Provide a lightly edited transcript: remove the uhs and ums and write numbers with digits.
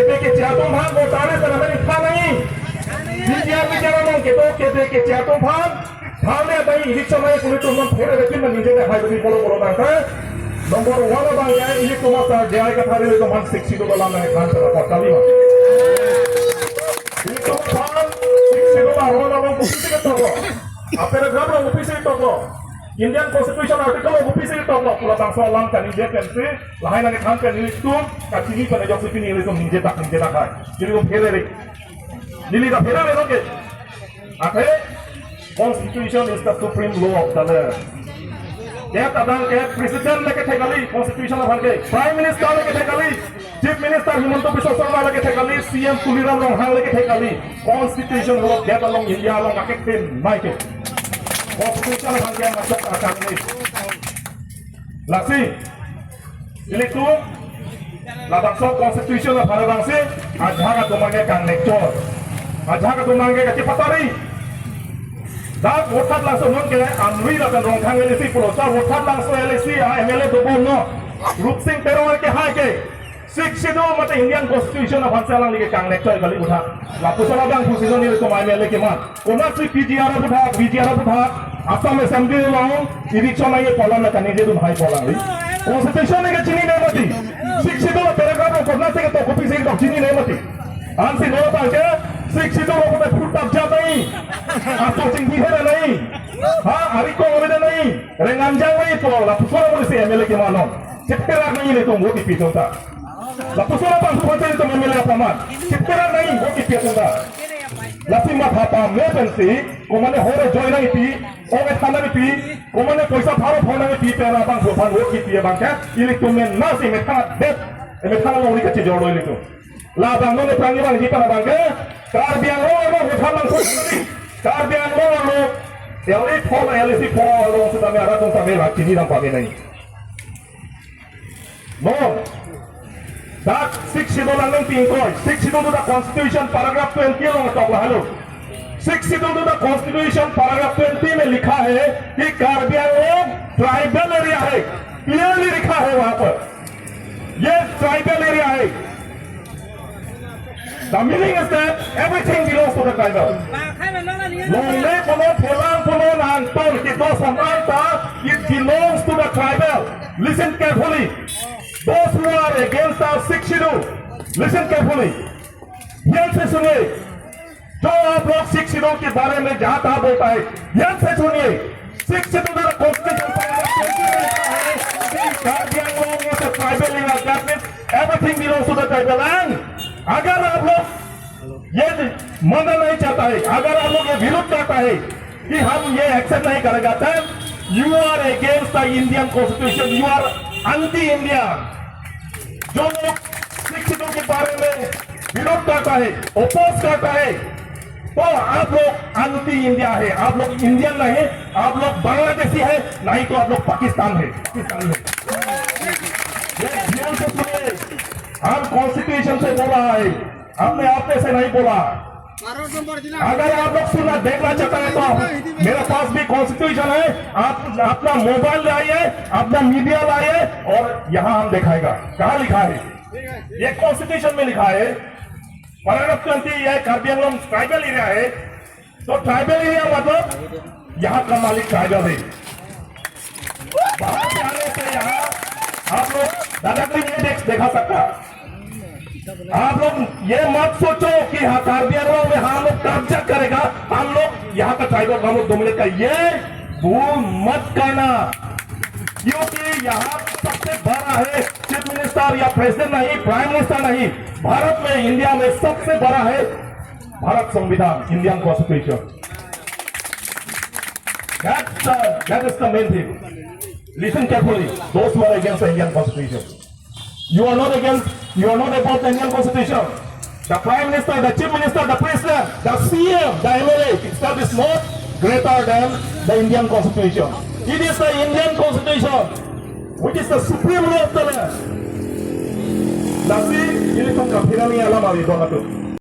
के ciatum phan votare sana nikah nahi bicara mong ke ciatum phan thamne dai election mai kuni tu mon phore rekin na nije hai bagi bolo bangka nomor 1 bang ya ini tu masa jai ka thare le to man 60 to bala mai khan sara kali ma ini tu phan 60 to bala bang office ke to apera grab office ke to Indian Constitution article of office ke to pula bangsa lang kan nije country lahai na khan kan ini tu kachini pa jok sipini le to nije tak hai jadi ko phere re Lili da phere re ke ate Constitution is the supreme law of the land. Kaya tadang kaya president leke thekali Constitution of hanke, Prime Minister leke thekali, Chief Minister Himanta Biswa Sarma leke thekali, CM Tuliram Ronghang leke thekali. Constitution law get along India along akek tin naike. Constitution of hanke masuk akal ini. Lasi, ini tu, labang so Constitution of Harabangsi, ajaga tumange kang lecture, ajaga tumange kacipatari. Dak votat langsung non ke amri dan rongkhang elisi pulosa votat langsung elisi MLA dobon no Rup Singh Perowar ke hai ke शिक्षितो मत Indian constitution of हंसाला लिखे कांग्रेस तो गली उठा लापुसला बांग फुसिजन नि तो MLA के मान कोना सी PGR उठा असम असेंबली लाओ इलेक्शन आए पॉलन में कने दे भाई पॉलन री कॉन्स्टिट्यूशन के चिनी नहीं मती शिक्षितो पैराग्राफ कोना से तो कॉपी से तो चिनी नहीं मती आंसी नो पाके शिक्षितो को तो फुट तक जाता ही आपको चिंगी है नहीं हां हरि को ओरे नहीं रेंगांजांग नहीं तो लापुसला बोले से MLA के मानो चिपकेरा नहीं ले तो वोट पीछे होता लापुसला पास पहुंचे तो MLA अपमान चिपकेरा नहीं वोट पीछे होता लासिमा भापा में बनती को मने होरे जॉय नहीं पी ओवे थाना में पी को मने पैसा फारो फोना में पी पेरा बांग भोपाल वोट की पिए बांग के इलेक्ट्रो में ना से में था डेट में था लोरी के जोड़ो इलेक्ट्रो ला बांग ने प्राणी बांग जीता बांग के कार बियांग रो भोपाल बांग को car बियांग row Teori form LC form lo sudah merah tuh sampai lagi ni nampak ni. No, that 62 lang tingkoy. 62 to the Constitution paragraph 20 lo talk lah hello. 62 to the Constitution paragraph 20 में लिखा है कि Karbi Anglong tribal area है. Clearly लिखा है वहाँ पर. ये ट्राइबल एरिया है. The meaning is that everything belongs to the tribal. Longle puno pulang puno nanton kita samanta it belongs to the tribal. Listen carefully. Those who are against our 62, listen carefully. ध्यान से सुनिए. जो आप लोग 62 के बारे में जहाँ तहाँ बोलता है, ध्यान से सुनिए. 62 का constitution tribal area that means everything belongs to the tribal land. अगर आप लोग ये मानना नहीं चाहता है, अगर आप लोग ये विरोध करता है कि हम ये एक्सेप्ट नहीं करेगा, तब you are against the Indian constitution, you are anti India. जो लोग शिक्षितों के बारे में विरोध करता है, ओपोज करता है, तो आप लोग एंटी इंडिया है. आप लोग इंडियन नहीं, आप लोग बांग्लादेशी है, नहीं तो आप लोग पाकिस्तान है, पाकिस्तानी है. ध्यान से सुनिए. हम कॉन्स्टिट्यूशन से बोला है, हमने आपने से नहीं बोला. अगर आप लोग सुनना देखना चाहते हैं तो मेरे पास भी कॉन्स्टिट्यूशन है. आप अपना मोबाइल लाइए, अपना मीडिया लाइए और यहाँ हम दिखाएगा कहाँ लिखा है. ये कॉन्स्टिट्यूशन में लिखा है पैराग्राफ 20. ये कार्बी आंगलोंग ट्राइबल एरिया है, तो ट्राइबल एरिया मतलब यहाँ का मालिक ट्राइबल है. बाहर से आने से यहाँ आप लोग डायरेक्टली नहीं देखा सकता. आप लोग ये मत सोचो कि हाँ कार्बी आंगलोंग में हम लोग कब्जा करेगा, हम लोग यहाँ का ट्राइबल हम लोग डोमिनेट का, ये भूल मत करना. क्योंकि यहाँ सबसे बड़ा है चीफ मिनिस्टर या प्रेसिडेंट नहीं, प्राइम मिनिस्टर नहीं. भारत में, इंडिया में सबसे बड़ा है भारत संविधान, Indian constitution. That is the main thing. Listen carefully. Those who are against the Indian Constitution, you are not against. You are not about the Indian Constitution. The Prime Minister, the Chief Minister, the President, the CM, the MLA, itself is not greater than the Indian Constitution. It is the Indian Constitution, which is the supreme law of the land. Nasi, ini tuh kafiran ni alam ari doang tu.